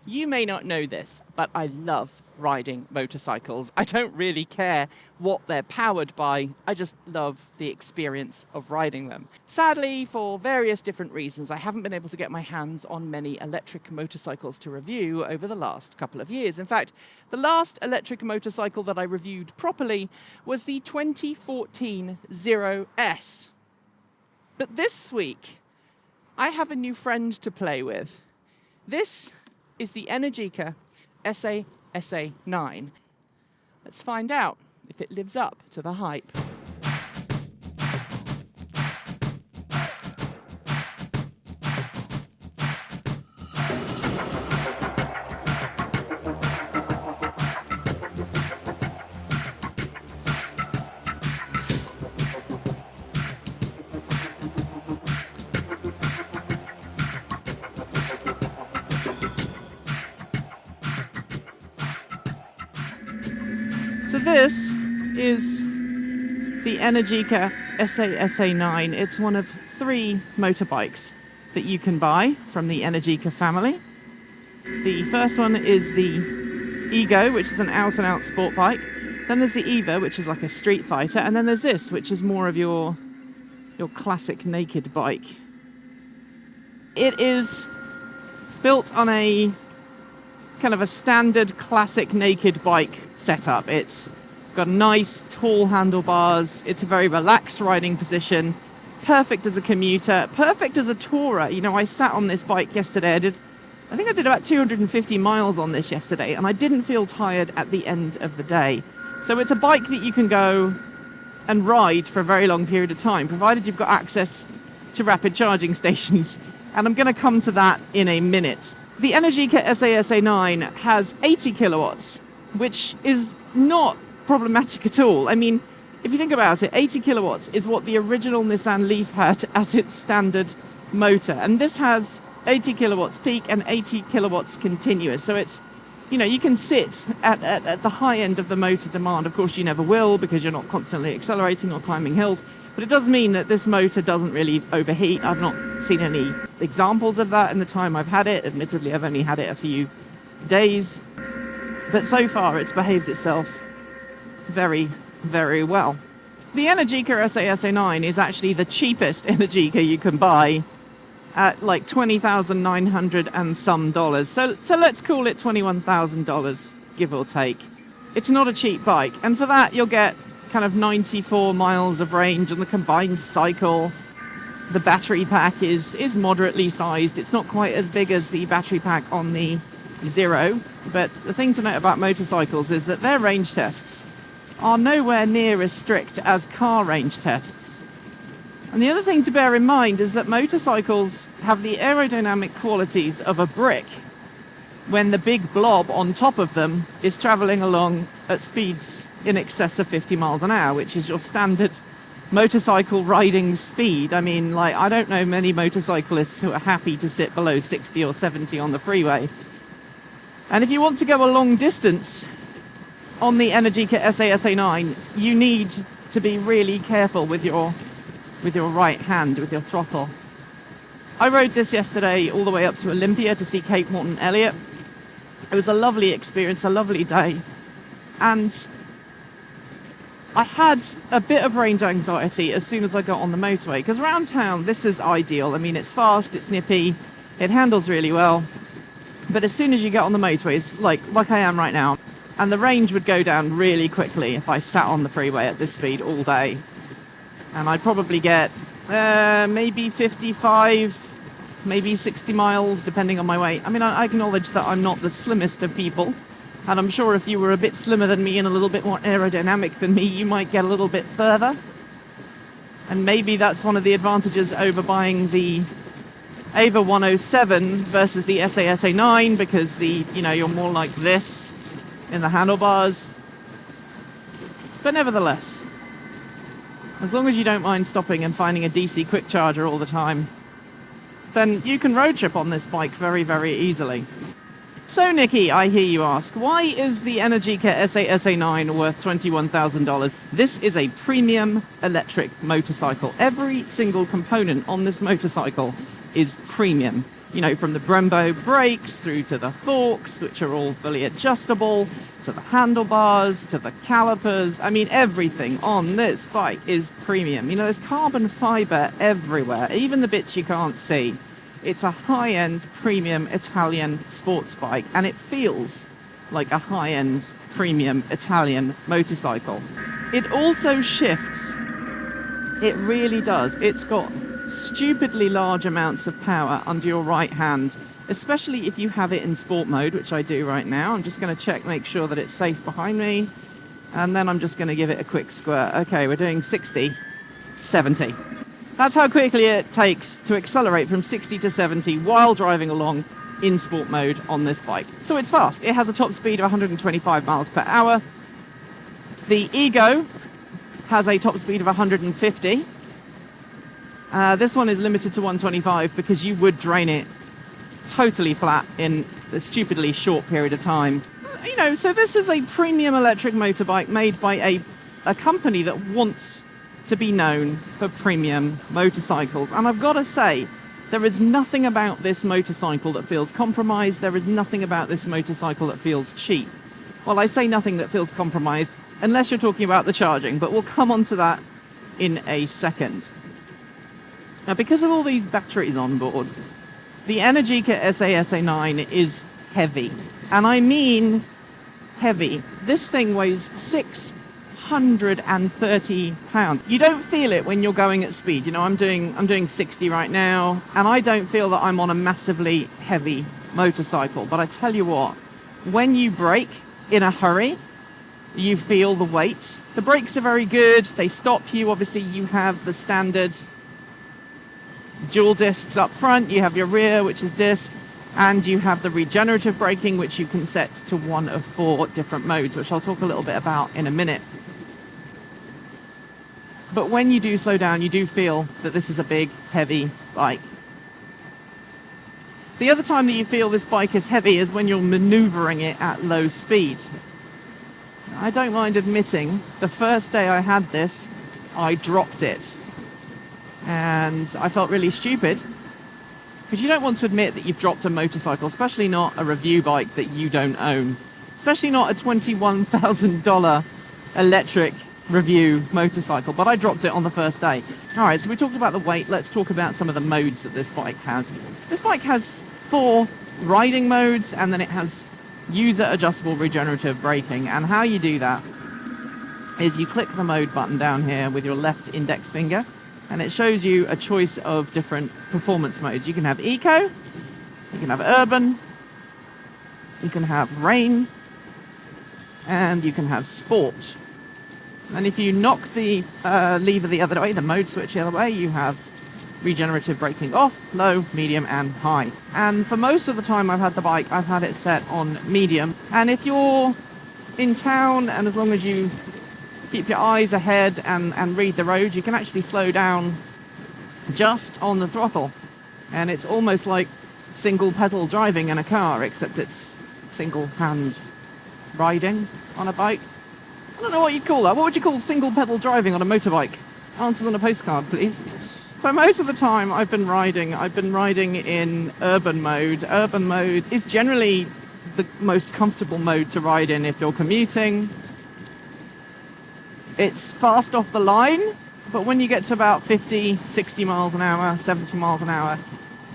You may not know this, but I love riding motorcycles. I don't really care what they're powered by, I just love the experience of riding them. Sadly, for various different reasons, I haven't been able to get my hands on many electric motorcycles to review over the last couple of years. In fact, the last electric motorcycle that I reviewed properly was the 2014 Zero S. But this week, I have a new friend to play with. This is the Energica Esse Esse 9. Let's find out if it lives up to the hype. So this is the Energica Esse Esse 9. It's one of 3 motorbikes that you can buy from the Energica family. The first one is the Ego, which is an out-and-out sport bike. Then there's the Eva, which is like a street fighter. And then there's this, which is more of your classic naked bike. It is built on a kind of a standard classic naked bike setup. It's got nice tall handlebars. It's a very relaxed riding position. Perfect as a commuter, perfect as a tourer. You know, I sat on this bike yesterday. I think I did about 250 miles on this yesterday, and I didn't feel tired at the end of the day. So it's a bike that you can go and ride for a very long period of time, provided you've got access to rapid charging stations. And I'm going to come to that in a minute. The Energica Esse Esse 9 has 80 kilowatts, which is not problematic at all. I mean, if you think about it, 80 kilowatts is what the original Nissan Leaf had as its standard motor. And this has 80 kilowatts peak and 80 kilowatts continuous. So it's, you know, you can sit at the high end of the motor demand. Of course, you never will because you're not constantly accelerating or climbing hills. But it does mean that this motor doesn't really overheat. I've not seen any examples of that in the time I've had it. Admittedly, I've only had it a few days. But so far, it's behaved itself very, very well. The Energica Esse Esse 9 is actually the cheapest Energica you can buy at like $20,900 and some dollars. So let's call it $21,000, give or take. It's not a cheap bike. And for that, you'll get kind of 94 miles of range on the combined cycle. The battery pack is moderately sized. It's not quite as big as the battery pack on the Zero, but the thing to note about motorcycles is that their range tests are nowhere near as strict as car range tests. And the other thing to bear in mind is that motorcycles have the aerodynamic qualities of a brick when the big blob on top of them is travelling along at speeds in excess of 50 miles an hour, which is your standard motorcycle riding speed. I mean, like, I don't know many motorcyclists who are happy to sit below 60 or 70 on the freeway. And if you want to go a long distance on the Energica Esse Esse 9, you need to be really careful with your right hand, with your throttle. I rode this yesterday all the way up to Olympia to see Cape Morton Elliott. It was a lovely experience, a lovely day. And I had a bit of range anxiety as soon as I got on the motorway, because around town, this is ideal. I mean, it's fast, it's nippy, it handles really well. But as soon as you get on the motorways, like I am right now, and the range would go down really quickly if I sat on the freeway at this speed all day. And I'd probably get maybe 55, maybe 60 miles, depending on my weight. I mean, I acknowledge that I'm not the slimmest of people, and I'm sure if you were a bit slimmer than me and a little bit more aerodynamic than me, you might get a little bit further. And maybe that's one of the advantages over buying the Ava 107 versus the Esse Esse 9, because you're more like this in the handlebars. But nevertheless, as long as you don't mind stopping and finding a DC quick charger all the time, then you can road trip on this bike very, very easily. So, Nikki, I hear you ask, why is the Energica Esse Esse 9 worth $21,000? This is a premium electric motorcycle. Every single component on this motorcycle is premium. from the Brembo brakes through to the forks, which are all fully adjustable, to the handlebars, to the calipers. I mean, everything on this bike is premium. There's carbon fiber everywhere, even the bits you can't see. It's a high-end premium Italian sports bike, and it feels like a high-end premium Italian motorcycle. It also shifts. It really does. It's got stupidly large amounts of power under your right hand, especially if you have it in sport mode, which I do right now. I'm just going to make sure that it's safe behind me, and then I'm just going to give it a quick squirt. Okay, we're doing 60, 70. That's how quickly it takes to accelerate from 60 to 70 while driving along in sport mode on this bike. So it's fast. It has a top speed of 125 miles per hour. The Ego has a top speed of 150. This one is limited to 125 because you would drain it totally flat in a stupidly short period of time. So this is a premium electric motorbike made by a company that wants to be known for premium motorcycles. And I've got to say, there is nothing about this motorcycle that feels compromised. There is nothing about this motorcycle that feels cheap. Well, I say nothing that feels compromised, unless you're talking about the charging, but we'll come on to that in a second. Now, because of all these batteries on board, the Energica Esse Esse 9 is heavy. And I mean heavy. This thing weighs 630 pounds. You don't feel it when you're going at speed. I'm doing 60 right now, and I don't feel that I'm on a massively heavy motorcycle. But I tell you what, when you brake in a hurry, you feel the weight. The brakes are very good. They stop you. Obviously, you have the standard dual discs up front. You have your rear, which is disc, and you have the regenerative braking, which you can set to one of 4 different modes, which I'll talk a little bit about in a minute. But when you do slow down, you do feel that this is a big, heavy bike. The other time that you feel this bike is heavy is when you're maneuvering it at low speed. I don't mind admitting, the first day I had this, I dropped it. And I felt really stupid, because you don't want to admit that you've dropped a motorcycle, especially not a review bike that you don't own. Especially not a $21,000 electric review motorcycle, but I dropped it on the first day. Alright, so we talked about the weight. Let's talk about some of the modes that this bike has. This bike has 4 riding modes, and then it has user adjustable regenerative braking. And how you do that is you click the mode button down here with your left index finger, and it shows you a choice of different performance modes. You can have eco, you can have urban, you can have rain, and you can have sport. And if you knock the lever the other way, the mode switch the other way, you have regenerative braking off, low, medium, and high. And for most of the time I've had the bike, I've had it set on medium. And if you're in town, and as long as you keep your eyes ahead and read the road, you can actually slow down just on the throttle. And it's almost like single pedal driving in a car, except it's single hand riding on a bike. I don't know what you'd call that. What would you call single pedal driving on a motorbike? Answers on a postcard, please. So most of the time I've been riding in urban mode. Urban mode is generally the most comfortable mode to ride in if you're commuting. It's fast off the line, but when you get to about 50, 60 miles an hour, 70 miles an hour,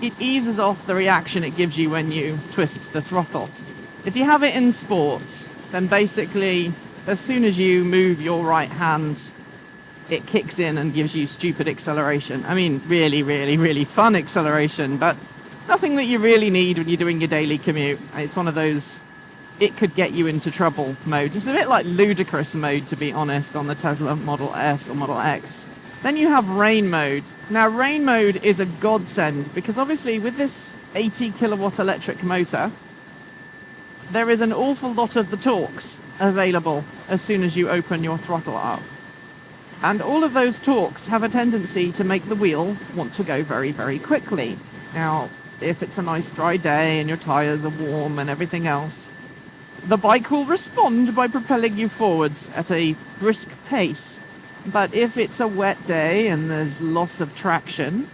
it eases off the reaction it gives you when you twist the throttle. If you have it in sport, then basically as soon as you move your right hand, it kicks in and gives you stupid acceleration. I mean, really, really, really fun acceleration, but nothing that you really need when you're doing your daily commute. It's one of those, it could get you into trouble mode. It's a bit like ludicrous mode, to be honest, on the Tesla Model S or Model X. Then you have rain mode. Now, rain mode is a godsend, because obviously with this 80 kilowatt electric motor, there is an awful lot of the torques available as soon as you open your throttle up. And all of those torques have a tendency to make the wheel want to go very, very quickly. Now, if it's a nice dry day and your tyres are warm and everything else, the bike will respond by propelling you forwards at a brisk pace. But if it's a wet day and there's loss of traction,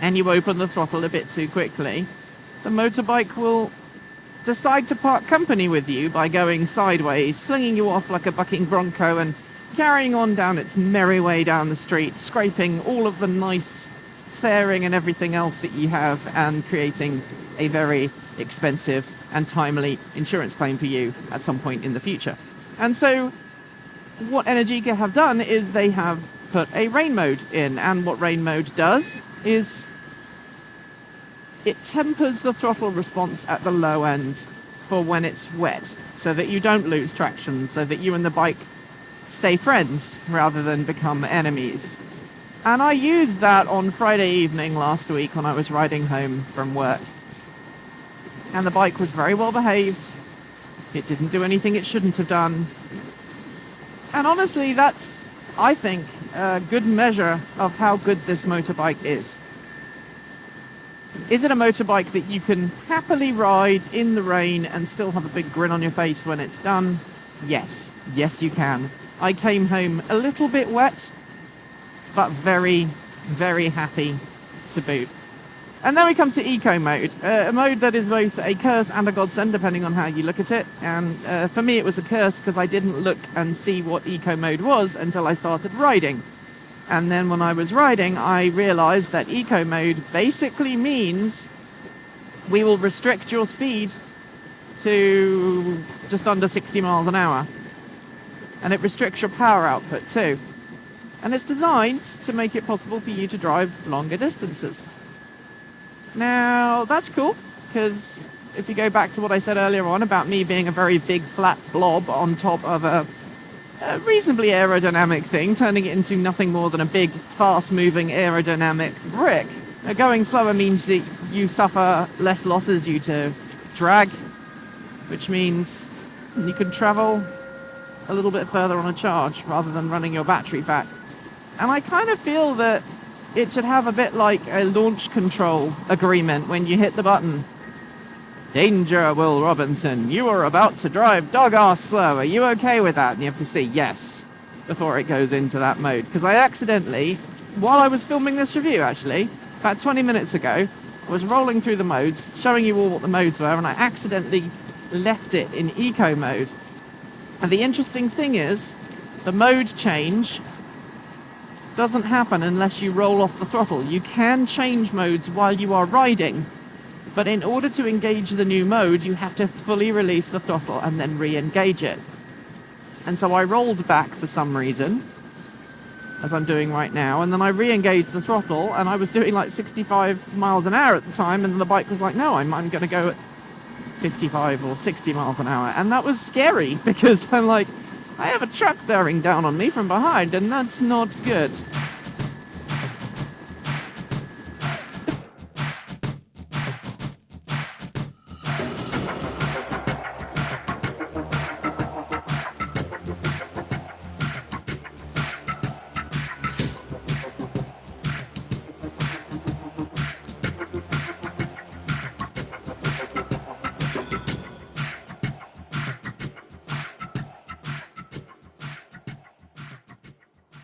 and you open the throttle a bit too quickly, the motorbike will decide to part company with you by going sideways, flinging you off like a bucking bronco and carrying on down its merry way down the street, scraping all of the nice fairing and everything else that you have and creating a very expensive and timely insurance claim for you at some point in the future. And so what Energica have done is they have put a rain mode in, and what rain mode does is it tempers the throttle response at the low end for when it's wet, so that you don't lose traction, so that you and the bike stay friends rather than become enemies. And I used that on Friday evening last week when I was riding home from work. And the bike was very well behaved. It didn't do anything it shouldn't have done. And honestly, that's, I think, a good measure of how good this motorbike is. Is it a motorbike that you can happily ride in the rain and still have a big grin on your face when it's done? Yes. Yes, you can. I came home a little bit wet, but very, very happy to boot. And then we come to eco mode, a mode that is both a curse and a godsend depending on how you look at it. And for me it was a curse because I didn't look and see what eco mode was until I started riding. And then when I was riding, I realized that eco mode basically means we will restrict your speed to just under 60 miles an hour. And it restricts your power output too. And it's designed to make it possible for you to drive longer distances. Now, that's cool, because if you go back to what I said earlier on about me being a very big flat blob on top of a reasonably aerodynamic thing, turning it into nothing more than a big, fast-moving aerodynamic brick, going slower means that you suffer less losses due to drag, which means you can travel a little bit further on a charge rather than running your battery fat. And I kind of feel that it should have a bit like a launch control agreement when you hit the button. Danger, Will Robinson, you are about to drive dog-ass slow. Are you okay with that? And you have to say yes before it goes into that mode. Because I accidentally, while I was filming this review actually, about 20 minutes ago, I was rolling through the modes, showing you all what the modes were, and I accidentally left it in eco mode. And the interesting thing is, the mode change doesn't happen unless you roll off the throttle. You can change modes while you are riding, but in order to engage the new mode, you have to fully release the throttle and then re-engage it. And so I rolled back for some reason, as I'm doing right now, and then I re-engaged the throttle, and I was doing like 65 miles an hour at the time, and the bike was like, no, I'm going to go at 55 or 60 miles an hour. And that was scary, because I'm like, I have a truck bearing down on me from behind, and that's not good.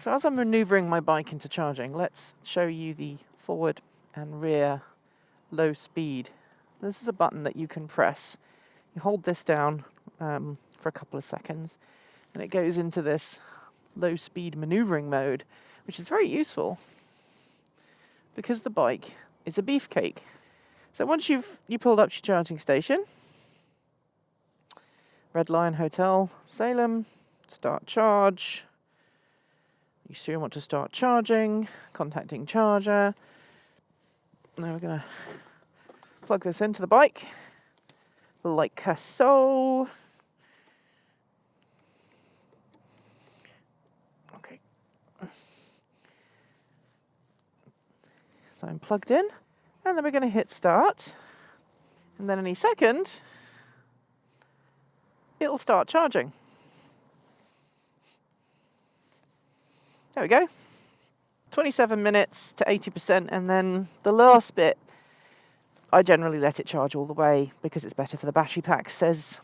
So as I'm maneuvering my bike into charging, let's show you the forward and rear low speed. This is a button that you can press. You hold this down for a couple of seconds, and it goes into this low speed maneuvering mode, which is very useful because the bike is a beefcake. So once you pulled up your charging station, Red Lion Hotel, Salem, start charge. You soon want to start charging, contacting charger. Now we're going to plug this into the bike, like so. Okay. So I'm plugged in, and then we're going to hit start. And then any second, it'll start charging. There we go. 27 minutes to 80%, and then the last bit, I generally let it charge all the way because it's better for the battery pack, says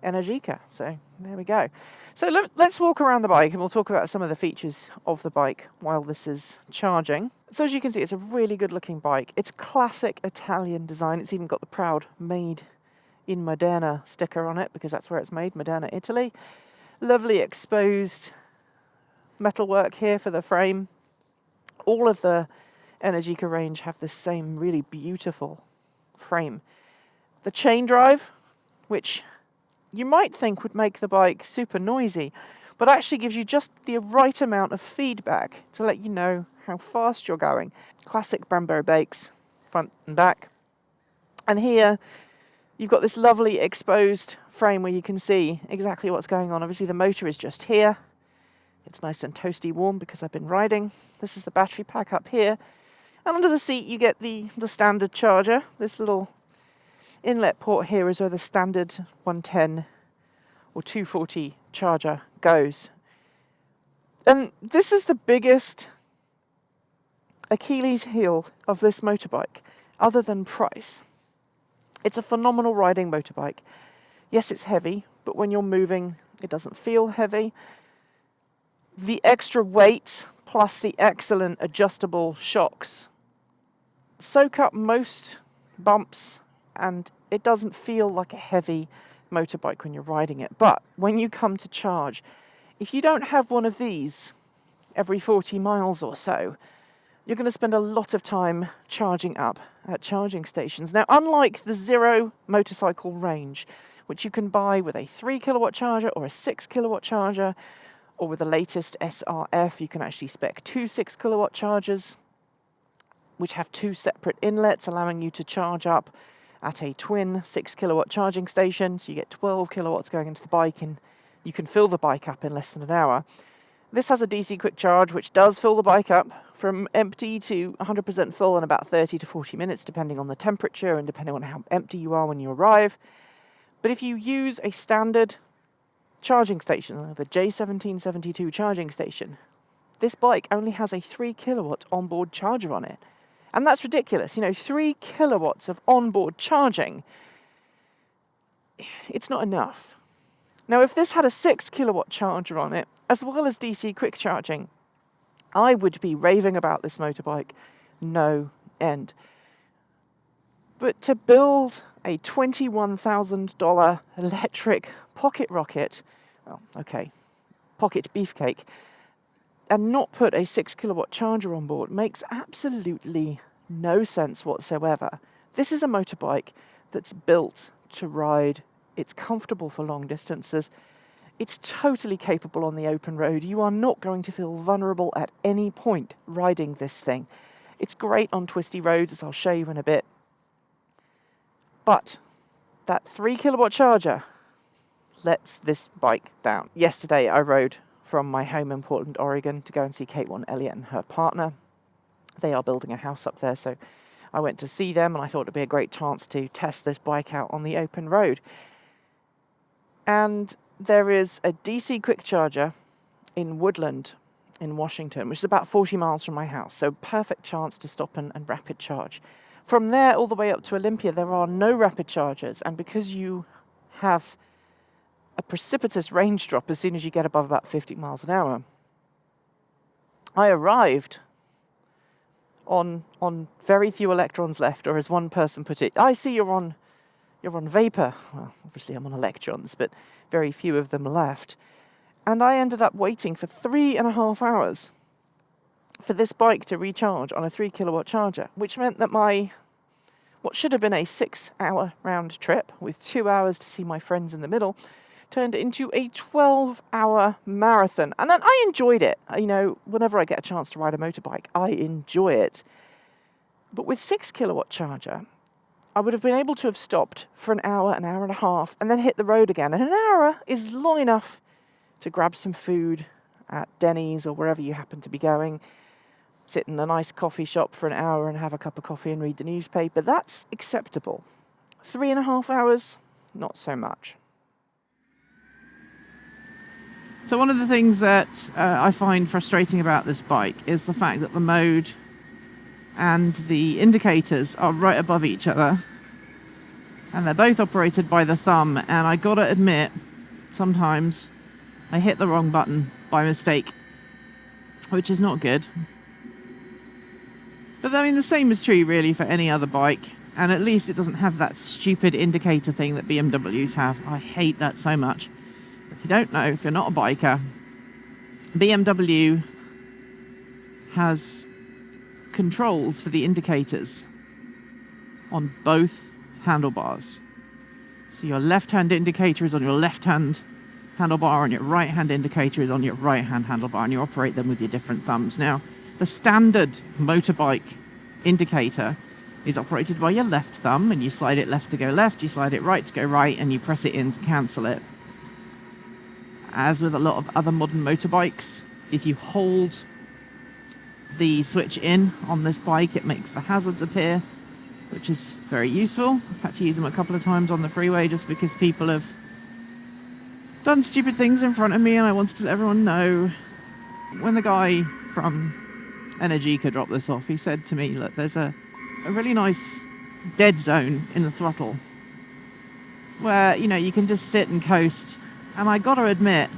Energica. So there we go. So let's walk around the bike and we'll talk about some of the features of the bike while this is charging. So as you can see, it's a really good looking bike. It's classic Italian design. It's even got the proud made in Modena sticker on it because that's where it's made, Modena, Italy. Lovely exposed metalwork here for the frame. All of the Energica range have this same really beautiful frame. The chain drive, which you might think would make the bike super noisy, but actually gives you just the right amount of feedback to let you know how fast you're going. Classic Brembo brakes, front and back. And here you've got this lovely exposed frame where you can see exactly what's going on. Obviously the motor is just here. It's nice and toasty warm because I've been riding. This is the battery pack up here. And under the seat you get the standard charger. This little inlet port here is where the standard 110 or 240 charger goes. And this is the biggest Achilles heel of this motorbike, other than price. It's a phenomenal riding motorbike. Yes, it's heavy, but when you're moving, it doesn't feel heavy. The extra weight plus the excellent adjustable shocks soak up most bumps, and it doesn't feel like a heavy motorbike when you're riding it. But when you come to charge, if you don't have one of these every 40 miles or so, you're going to spend a lot of time charging up at charging stations. Now, unlike the Zero motorcycle range, which you can buy with a 3 kilowatt charger or a 6 kilowatt charger, or with the latest SRF, you can actually spec 2 6 kilowatt chargers, which have 2 separate inlets, allowing you to charge up at a twin 6 kilowatt charging station. So you get 12 kilowatts going into the bike, and you can fill the bike up in less than an hour. This has a DC quick charge, which does fill the bike up from empty to 100% full in about 30 to 40 minutes, depending on the temperature and depending on how empty you are when you arrive. But if you use a standard charging station, the J1772 charging station, this bike only has a 3 kilowatt onboard charger on it. And that's ridiculous. 3 kilowatts of onboard charging, it's not enough. Now, if this had a 6 kilowatt charger on it, as well as DC quick charging, I would be raving about this motorbike no end. But to build a $21,000 electric pocket rocket, pocket beefcake, and not put a 6 kilowatt charger on board makes absolutely no sense whatsoever. This is a motorbike that's built to ride. It's comfortable for long distances. It's totally capable on the open road. You are not going to feel vulnerable at any point riding this thing. It's great on twisty roads, as I'll show you in a bit. But that 3 kilowatt charger lets this bike down. Yesterday I rode from my home in Portland, Oregon to go and see Kate Elliott and her partner. They are building a house up there, so I went to see them, and I thought it'd be a great chance to test this bike out on the open road. And there is a DC quick charger in Woodland in Washington, which is about 40 miles from my house, so perfect chance to stop and rapid charge. From there all the way up to Olympia, there are no rapid chargers, and because you have a precipitous range drop as soon as you get above about 50 miles an hour, I arrived on very few electrons left, or as one person put it, I see you're on vapor. Well, obviously I'm on electrons, but very few of them left. And I ended up waiting for 3.5 hours for this bike to recharge on a 3 kilowatt charger, which meant that what should have been a 6-hour round trip with 2 hours to see my friends in the middle turned into a 12-hour marathon. And then I enjoyed it. Whenever I get a chance to ride a motorbike, I enjoy it. But with 6 kilowatt charger, I would have been able to have stopped for an hour and a half, and then hit the road again. And an hour is long enough to grab some food at Denny's or wherever you happen to be going, sit in a nice coffee shop for an hour and have a cup of coffee and read the newspaper. That's acceptable. 3.5 hours, not so much. So one of the things that I find frustrating about this bike is the fact that the mode and the indicators are right above each other, and they're both operated by the thumb. And I gotta admit, sometimes I hit the wrong button by mistake, which is not good. But I mean, the same is true really for any other bike, and at least it doesn't have that stupid indicator thing that BMWs have. I hate that so much. If you don't know, if you're not a biker, BMW has controls for the indicators on both handlebars. So your left-hand indicator is on your left-hand handlebar and your right-hand indicator is on your right-hand handlebar, and you operate them with your different thumbs. Now, the standard motorbike indicator is operated by your left thumb, and you slide it left to go left, you slide it right to go right, and you press it in to cancel it. As with a lot of other modern motorbikes, if you hold the switch in on this bike, it makes the hazards appear, which is very useful. I've had to use them a couple of times on the freeway just because people have done stupid things in front of me, and I wanted to let everyone know. When the guy from Energica dropped this off, he said to me, look, there's a really nice dead zone in the throttle where, you know, you can just sit and coast. And I gotta admit,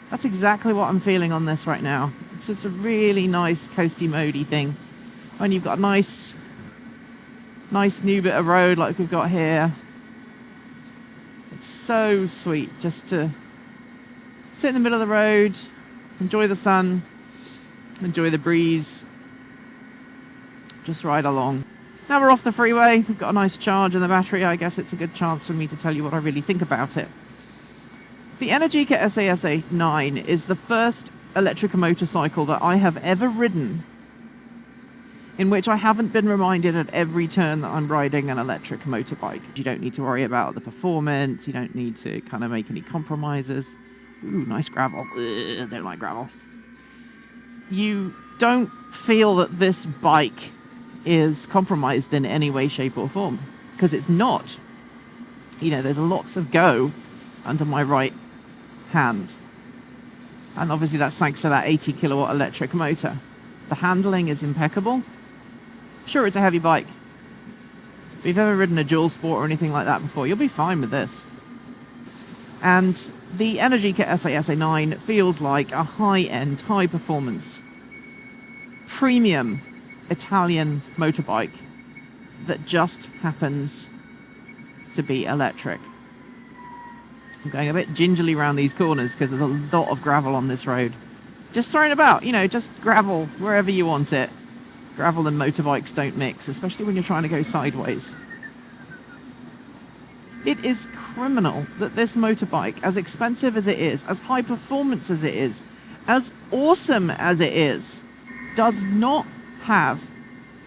that's exactly what I'm feeling on this right now. It's just a really nice coasty modey thing. When you've got a nice new bit of road like we've got here. It's so sweet just to sit in the middle of the road, enjoy the sun, enjoy the breeze, just ride along. Now we're off the freeway, we've got a nice charge in the battery. I guess it's a good chance for me to tell you what I really think about it. The Energica Esse Esse 9 is the first electric motorcycle that I have ever ridden in which I haven't been reminded at every turn that I'm riding an electric motorbike. You don't need to worry about the performance, you don't need to kind of make any compromises. Ooh, nice gravel. Ugh, I don't like gravel. You don't feel that this bike is compromised in any way, shape or form, because it's not. You know, there's lots of go under my right hand. And obviously that's thanks to that 80 kilowatt electric motor. The handling is impeccable. Sure, it's a heavy bike. But if you've ever ridden a dual sport or anything like that before, you'll be fine with this. And the Energica Esse Esse 9 feels like a high-end, high-performance, premium Italian motorbike that just happens to be electric. I'm going a bit gingerly around these corners because there's a lot of gravel on this road. Just thrown about, you know, just gravel wherever you want it. Gravel and motorbikes don't mix, especially when you're trying to go sideways. It is criminal that this motorbike, as expensive as it is, as high performance as it is, as awesome as it is, does not have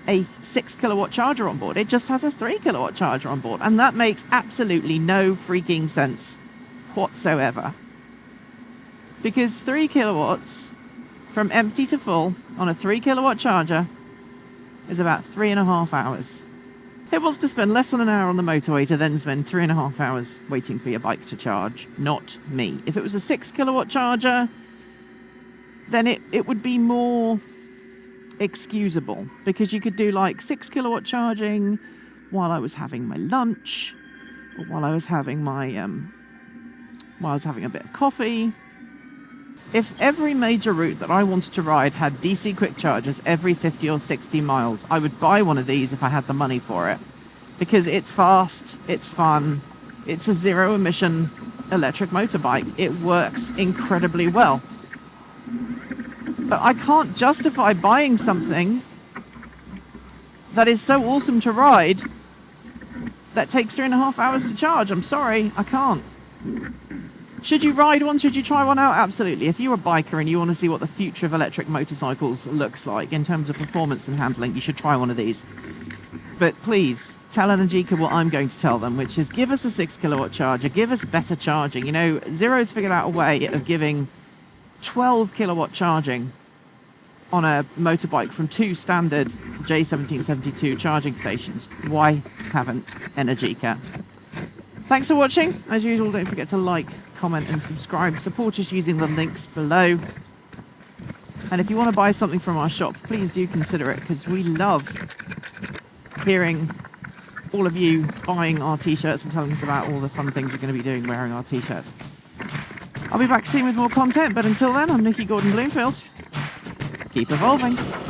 a 6 kilowatt charger on board. It just has a 3 kilowatt charger on board, and that makes absolutely no freaking sense whatsoever. Because 3 kilowatts from empty to full on a 3 kilowatt charger is about 3.5 hours. It wants to spend less than an hour on the motorway to then spend 3.5 hours waiting for your bike to charge. Not me. If it was a 6 kilowatt charger, then it would be more excusable, because you could do like 6 kilowatt charging while I was having my lunch, or while I was having my while I was having a bit of coffee. If every major route that I wanted to ride had DC quick chargers every 50 or 60 miles, I would buy one of these if I had the money for it. Because it's fast, it's fun, it's a zero emission electric motorbike. It works incredibly well. But I can't justify buying something that is so awesome to ride that takes 3.5 hours to charge. I'm sorry, I can't. Should you ride one? Should you try one out? Absolutely. If you're a biker and you want to see what the future of electric motorcycles looks like in terms of performance and handling, you should try one of these. But please, tell Energica what I'm going to tell them, which is give us a 6 kilowatt charger, give us better charging. You know, Zero's figured out a way of giving 12 kilowatt charging on a motorbike from 2 standard J1772 charging stations. Why haven't Energica? Thanks for watching. As usual, don't forget to like, comment and subscribe. Support us using the links below. And if you want to buy something from our shop, please do consider it, because we love hearing all of you buying our t-shirts and telling us about all the fun things you're going to be doing wearing our t-shirts. I'll be back soon with more content, but until then, I'm Nikki Gordon Bloomfield. Keep evolving.